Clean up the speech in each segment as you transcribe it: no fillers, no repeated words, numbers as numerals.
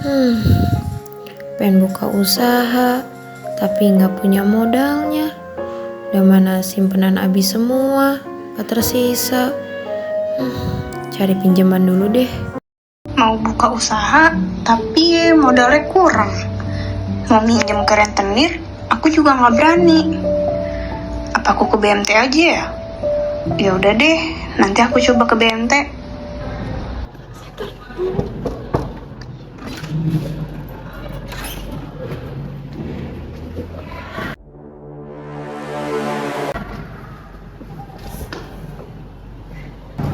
Hmm, pengen buka usaha, tapi nggak punya modalnya. Udah mana simpenan habis semua, gak tersisa. Cari pinjaman dulu deh. Mau buka usaha, tapi modalnya kurang. Mau minjem ke rentenir, aku juga nggak berani. Apa aku ke BMT aja ya? Ya udah deh, nanti aku coba ke BMT.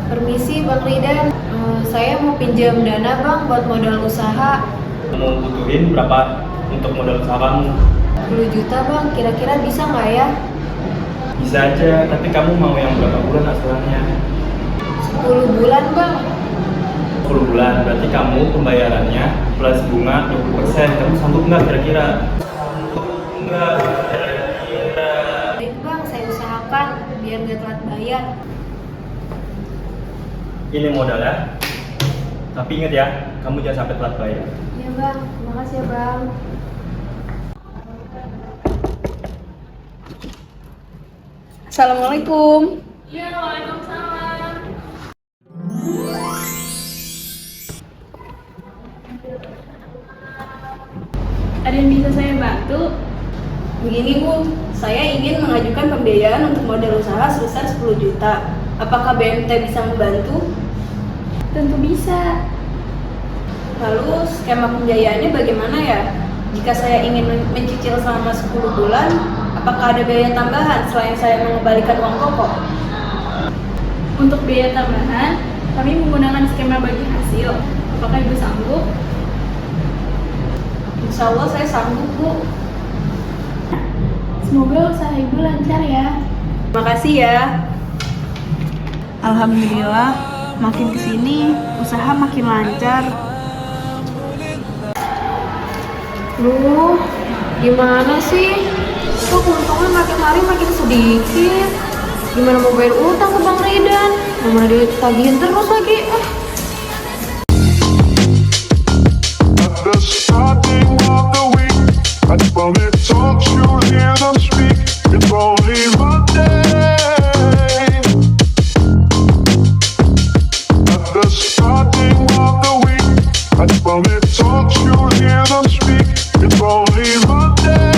Permisi Bang Ridan, saya mau pinjam dana Bang buat modal usaha. Kamu butuhin berapa untuk modal usaha kamu? 10 juta Bang, kira-kira bisa nggak ya? Bisa aja, tapi kamu mau yang berapa bulan asurannya? 10 bulan Bang. 10 bulan, berarti kamu pembayarannya plus bunga 20%. Kamu sanggup nggak kira-kira? Nggak kira-kira. Baik Bang, saya usahakan biar nggak telat bayar. Ini modalnya. Tapi ingat ya, kamu jangan sampai telat bayar. Iya Bang, terima kasih ya Bang. Assalamualaikum. Iya, waalaikumsalam. Ada yang bisa saya bantu? Begini Bu, saya ingin mengajukan pembiayaan untuk modal usaha sebesar 10 juta. Apakah BMT bisa membantu? Tentu bisa. Lalu skema pembiayaannya bagaimana ya? Jika saya ingin mencicil selama 10 bulan, apakah ada biaya tambahan selain saya mengembalikan uang pokok? Untuk biaya tambahan, kami menggunakan skema bagi hasil. Apakah Ibu sanggup? Insya Allah saya sanggup Bu. Semoga usaha Ibu lancar ya. Terima kasih ya. Alhamdulillah, makin kesini usaha makin lancar. Duh, gimana sih? Kok untungnya makin hari makin sedikit? Gimana mau bayar utang ke Bang Ridan? Gimana dia tagihin terus lagi? At the starting of the week, and from it talks you hear them speak. It's only Monday. At the starting of the week, and from it talks you hear them speak. It's only Monday.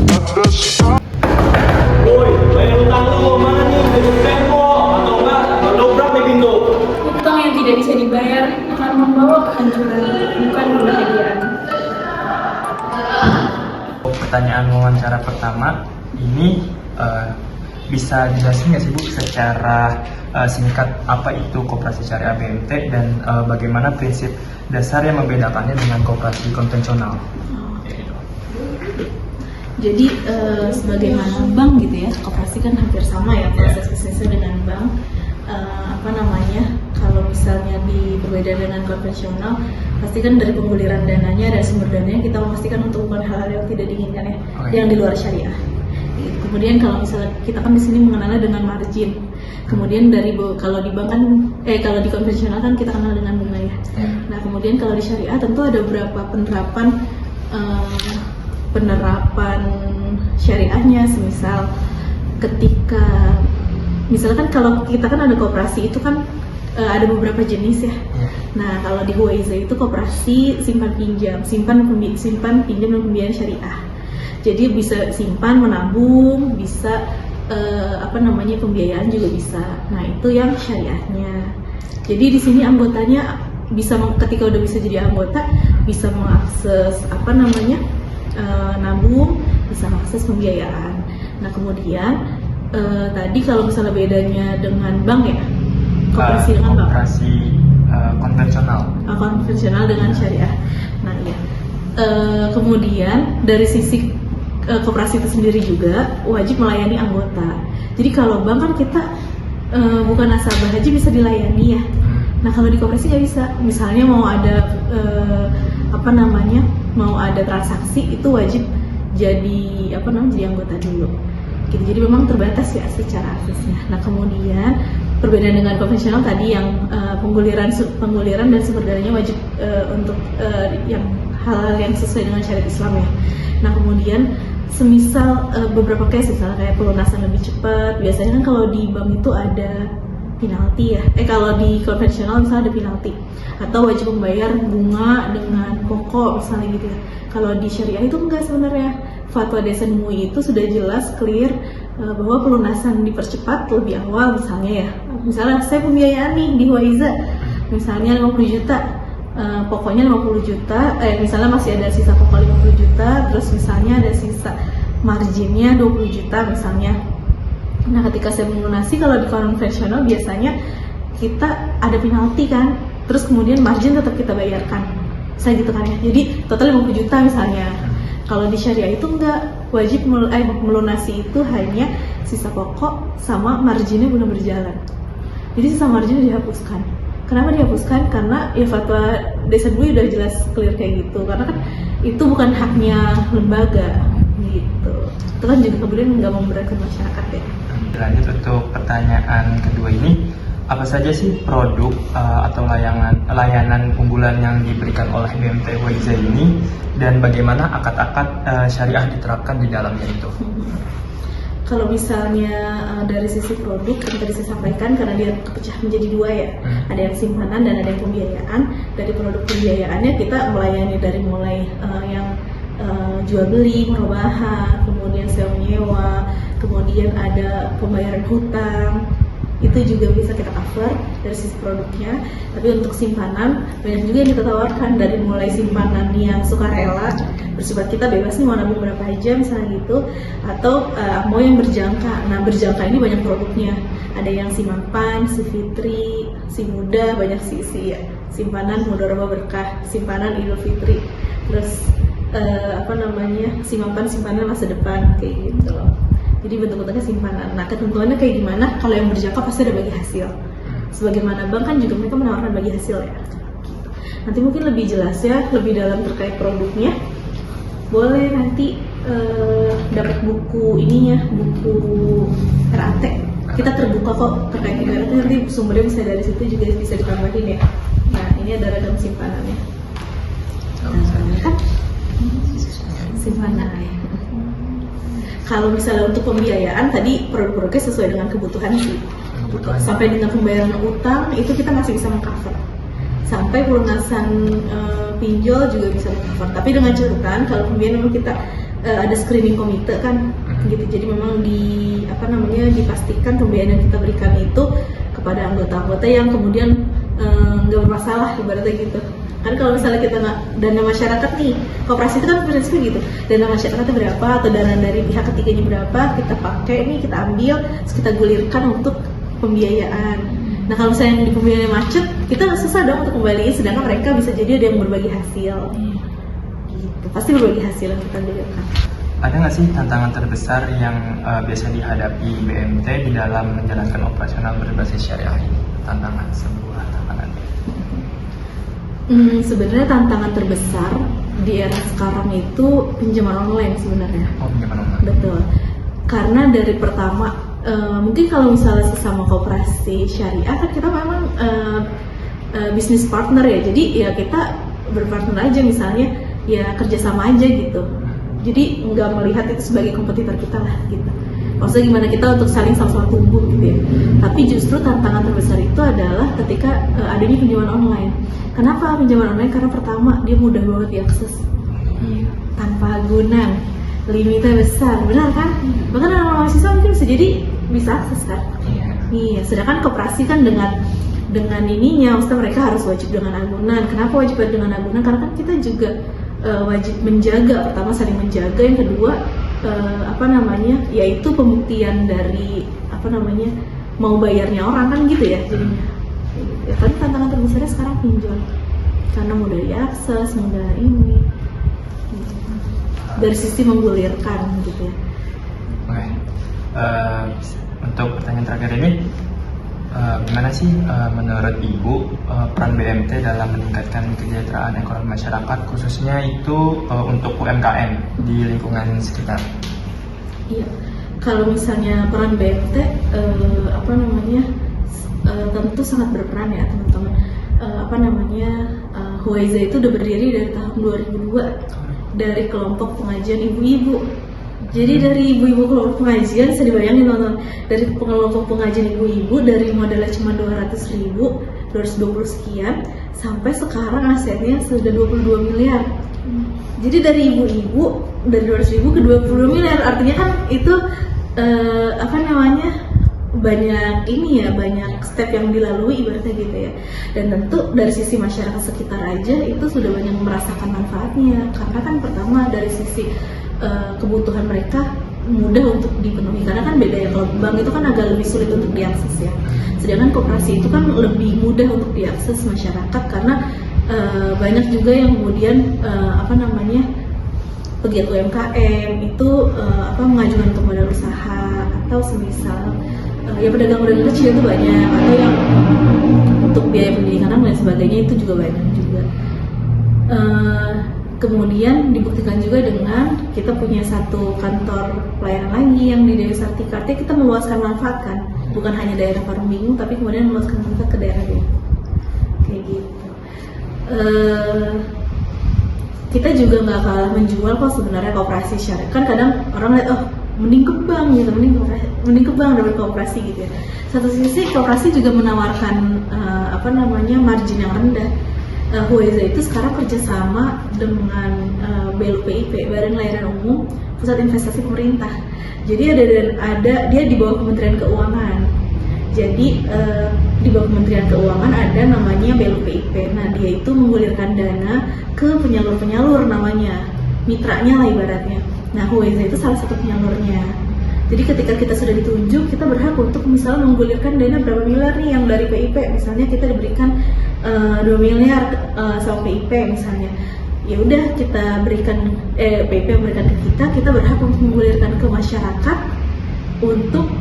At the start. Woi, bayar utang lu, mana nih? Tutup tempo, atau enggak? Dobrak nih pintu. Utang yang tidak bisa dibayar akan membawa kehancuran, bukan kebahagiaan. Pertanyaan wawancara pertama, ini bisa dijelasin nggak sih Bu secara singkat apa itu koperasi syariah BMT dan bagaimana prinsip dasar yang membedakannya dengan koperasi konvensional? Jadi sebagaimana bank gitu ya, koperasi kan hampir sama ya proses bisnisnya dengan bank. Kalau misalnya berbeda dengan konvensional, pasti kan dari pengguliran dananya dan sumber dananya kita memastikan untuk bukan hal-hal yang tidak diinginkan ya, yang di luar syariah. Kemudian kalau misalnya kita kan di sini mengenalnya dengan margin. Kemudian kalau di bank kan kalau di konvensional kan kita kenal dengan bunga ya. Nah kemudian kalau di syariah tentu ada beberapa penerapan syariahnya. Semisal ketika misalkan kalau kita kan ada koperasi itu kan ada beberapa jenis ya. Nah kalau di Huwaiza itu koperasi simpan pinjam dan pembiayaan syariah. Jadi bisa simpan menabung, bisa pembiayaan juga bisa. Nah itu yang syariahnya. Jadi di sini anggotanya bisa ketika udah bisa jadi anggota bisa mengakses nabung, bisa mengakses pembiayaan. Nah kemudian tadi kalau misalnya bedanya dengan bank ya, koperasi dengan bank. Koperasi Konvensional dengan syariah. Nah ya. Kemudian dari sisi koperasi itu sendiri juga wajib melayani anggota. Jadi kalau bank kan kita bukan nasabah aja bisa dilayani ya. Nah kalau di koperasi nggak bisa. Misalnya mau ada mau ada transaksi itu wajib jadi anggota dulu. Gitu. Jadi memang terbatas ya secara aksesnya. Nah kemudian Perbedaan dengan konvensional tadi yang pengguliran dan sumber dananya wajib untuk yang hal yang sesuai dengan syariat Islam ya. Nah kemudian semisal beberapa case misalnya kayak pelunasan lebih cepat, biasanya kan kalau di bank itu ada penalti ya. Kalau di konvensional misalnya ada penalti atau wajib membayar bunga dengan pokok misalnya gitu ya. Kalau di syariah itu enggak sebenarnya. Fatwa Desain MUI itu sudah jelas clear bahwa pelunasan dipercepat lebih awal misalnya ya. Misalnya saya pembiayaan nih di Waiza, misalnya 50 juta, pokoknya 50 juta, misalnya masih ada sisa pokok 50 juta, terus misalnya ada sisa marginnya 20 juta misalnya. Nah ketika saya melunasi, kalau di konvensional biasanya kita ada penalti kan, terus kemudian margin tetap kita bayarkan, saya gitu kan ya. Jadi total 50 juta misalnya. Kalau di syariah itu enggak, wajib melunasi itu hanya sisa pokok sama marginnya belum berjalan. Jadi sisa marginnya dihapuskan. Kenapa dihapuskan? Karena ya fatwa Desain MUI udah jelas clear kayak gitu. Karena kan itu bukan haknya lembaga gitu. Itu kan juga kemudian nggak memberatkan masyarakat ya. Lanjut untuk pertanyaan kedua ini, apa saja sih produk atau layanan unggulan yang diberikan oleh BMT Waiza ini, dan bagaimana akad-akad syariah diterapkan di dalamnya itu? Kalau misalnya dari sisi produk yang tadi saya sampaikan, karena dia kepecah menjadi dua ya, ada yang simpanan dan ada yang pembiayaan. Dari produk pembiayaannya kita melayani dari mulai yang jual beli, murobaha, kemudian sewa menyewa, kemudian ada pembayaran hutang, itu juga bisa kita cover dari sisi produknya. Tapi untuk simpanan banyak juga yang kita tawarkan, dari mulai simpanan yang sukarela, bersifat kita bebas nih mau nabung berapa aja misalnya gitu, atau mau yang berjangka. Nah berjangka ini banyak produknya, ada yang simpan, si fitri, si muda, banyak si ya. Simpanan mudharabah berkah, simpanan idul fitri, terus simpanan masa depan kayak gitu loh. Jadi bentuk-bentuknya simpanan. Nah ketentuannya kayak gimana? Kalau yang berjangka pasti ada bagi hasil. Sebagaimana bank kan juga mereka menawarkan bagi hasil ya. Nanti mungkin lebih jelas ya, lebih dalam terkait produknya. Boleh nanti dapat buku ininya, buku RAT. Kita terbuka kok terkait RAT, nanti sumbernya bisa dari situ juga bisa ditambahin ya. Nah ini ada ragam simpanannya. Kan? Simpanan. Kalau misalnya untuk pembiayaan tadi produk-produknya sesuai dengan kebutuhan sih. Sampai dengan pembayaran utang itu kita masih bisa mengcover. Sampai pelunasan pinjol juga bisa mengcover. Tapi dengan catatan kalau pembiayaan memang kita ada screening komite kan, gitu. Jadi memang dipastikan pembiayaan yang kita berikan itu kepada anggota-anggota yang kemudian nggak bermasalah ibaratnya gitu. Kan kalau misalnya kita dana masyarakat nih, koperasi itu kan prinsipnya gitu, dana masyarakatnya berapa atau dana dari pihak ketiganya berapa, kita pakai nih, kita ambil, terus kita gulirkan untuk pembiayaan. Nah kalau misalnya di pembiayaan macet, kita susah dong untuk kembaliin, sedangkan mereka bisa jadi ada yang berbagi hasil. Gitu. Pasti berbagi hasil yang kita gulirkan. Ada nggak sih tantangan terbesar yang biasa dihadapi BMT di dalam menjalankan operasional berbasis syariah ini? Sebuah tantangan. Sebenarnya tantangan terbesar di era sekarang itu pinjaman online sebenarnya. Oh, pinjaman online. Betul. Karena dari pertama, mungkin kalau misalnya sesama koperasi syariah kan kita memang bisnis partner ya. Jadi ya kita berpartner aja misalnya, ya kerjasama aja gitu. Jadi nggak melihat itu sebagai kompetitor kita lah gitu. Maksudnya gimana kita untuk saling sama-sama tumbuh gitu ya. Tapi justru tantangan terbesar itu adalah ketika adanya pinjaman online. Kenapa pinjaman online? Karena pertama dia mudah banget diakses, tanpa agunan, limitnya besar, benar kan? Bahkan anak mahasiswa mungkin bisa akses kan? Iya. Sedangkan koperasi kan dengan ininya, maksudnya mereka harus wajib dengan agunan. Kenapa wajib dengan agunan? Karena kan kita juga wajib menjaga, pertama saling menjaga, yang kedua yaitu pembuktian dari mau bayarnya orang kan gitu ya jadinya. Ya kan tantangan terbesarnya sekarang pinjol karena mudah diakses, mudah ini dari sisi menggulirkan gitu ya. Oke. Untuk pertanyaan terakhir ini, gimana sih menurut Ibu peran BMT dalam meningkatkan kesejahteraan ekonomi masyarakat, khususnya itu untuk UMKM di lingkungan sekitar? Iya, kalau misalnya peran BMT tentu sangat berperan ya teman-teman. Huwaiza itu udah berdiri dari tahun 2002 dari kelompok pengajian ibu-ibu. Jadi dari ibu-ibu kelompok pengajian, bisa dibayangin teman-teman, dari kelompok pengajian ibu-ibu dari modalnya cuma 200.000, 220 sekian, sampai sekarang asetnya sudah 22 miliar. Jadi dari ibu-ibu dari 200.000 ke 22 miliar, artinya kan itu banyak step yang dilalui ibaratnya gitu ya. Dan tentu dari sisi masyarakat sekitar aja itu sudah banyak merasakan manfaatnya, karena kan pertama dari sisi kebutuhan mereka mudah untuk dipenuhi, karena kan beda ya, kalau bank itu kan agak lebih sulit untuk diakses ya, sedangkan koperasi itu kan lebih mudah untuk diakses masyarakat, karena banyak juga yang kemudian pegiat UMKM itu mengajukan untuk modal usaha atau semisal ya pedagang-pedagang kecil itu banyak, atau yang untuk biaya pendidikan dan lain sebagainya itu juga banyak juga. Kemudian dibuktikan juga dengan kita punya satu kantor pelayanan lagi yang di Dewi Sartika. Artinya kita meluaskan manfaat kan, bukan hanya daerah Parung Bingung, tapi kemudian meluaskan manfaat ke daerah lain. Kayak gitu. Kita juga nggak kalah menjual kok sebenarnya koperasi syariah. Kan kadang orang lihat mending ke bank gitu, mending ke bank daripada koperasi gitu ya. Satu sisi koperasi juga menawarkan margin yang rendah. Huwaiza itu sekarang kerjasama dengan BLUPIP, Badan Layanan Umum Pusat Investasi Pemerintah. Jadi dia di bawah Kementerian Keuangan. Jadi di bawah Kementerian Keuangan ada namanya BLUPIP. Nah dia itu menggulirkan dana ke penyalur-penyalur namanya, mitranya lah ibaratnya. Nah Huwaiza itu salah satu penyalurnya. Jadi ketika kita sudah ditunjuk, kita berhak untuk misalnya menggulirkan dana berapa miliar nih yang dari PIP. Misalnya kita diberikan 2 miliar sama PIP misalnya. Ya udah kita berikan PIP memberikan ke kita berhak untuk menggulirkan ke masyarakat untuk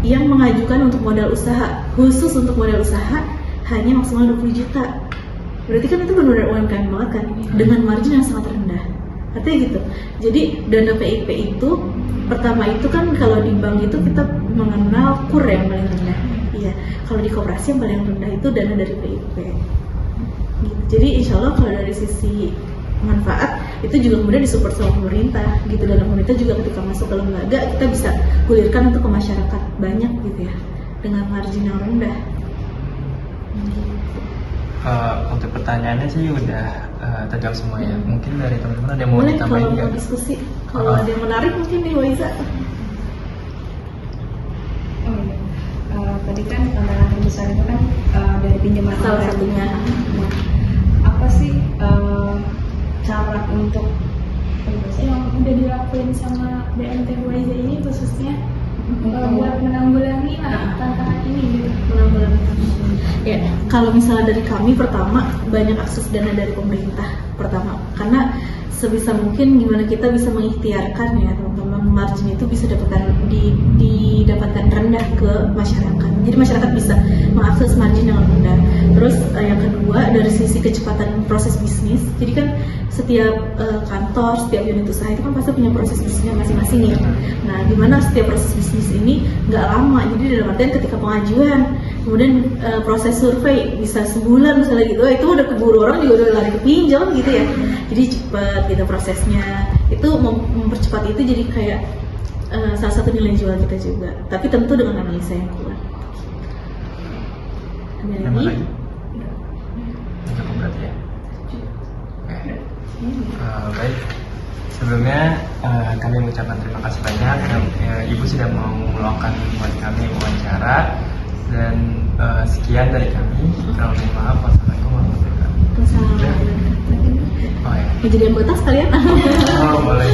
yang mengajukan untuk modal usaha, khusus untuk modal usaha hanya maksimal 20 juta. Berarti kan itu benar-benar UMKM banget kan, dengan margin yang sangat rendah. Artinya gitu. Jadi dana PIP itu pertama itu kan kalau di bank itu kita mengenal kur yang paling rendah. Iya. Kalau di koperasi yang paling rendah itu dana dari PIP. Gitu. Jadi insya Allah kalau dari sisi manfaat itu juga kemudian disupport sama pemerintah gitu, dan pemerintah juga ketika masuk ke lembaga kita bisa gulirkan untuk ke masyarakat banyak gitu ya dengan margin yang rendah. Untuk pertanyaannya sih udah terjawab semua ya. Mungkin dari teman-teman ada yang mau ditambahin kalau nggak? mau diskusi, kalau ada yang menarik mungkin nih Waiza. Tadi kan tantangan terbesar itu kan dari pinjaman Salah online. satunya. Apa sih cara untuk yang udah dilakuin sama BMT Huwaiza ini khususnya buat menanggulangi tantangan ini gitu. Ya, kalau misalnya dari kami pertama banyak akses dana dari pemerintah pertama, karena sebisa mungkin gimana kita bisa mengikhtiarkan ya teman-teman, margin itu bisa didapatkan rendah ke masyarakat. Jadi masyarakat bisa mengakses margin yang rendah. Terus yang kedua dari sisi kecepatan proses bisnis. Jadi kan setiap kantor, setiap unit usaha itu kan pasti punya proses bisnisnya masing-masing ya. Nah, gimana setiap proses bisnis ini nggak lama. Jadi dalam artian ketika pengajuan, kemudian proses survei bisa sebulan misalnya gitu, itu udah keburu orang juga udah lari ke pinjol gitu ya. Jadi cepat gitu prosesnya. Itu mempercepat itu jadi kayak salah satu nilai jual kita juga. Tapi tentu dengan analisa yang kuat. Ada lagi? Cukup berarti ya. Oke. Baik. Sebelumnya kami mengucapkan terima kasih banyak. Ibu sudah mau meluangkan buat kami wawancara. Dan sekian dari kami. Kurang lebih maaf. Wassalamualaikum warahmatullahi wabarakatuh. Wassalamualaikum warahmatullahi wabarakatuh. Oh ya. Mau jadi anggota sekalian? Oh boleh.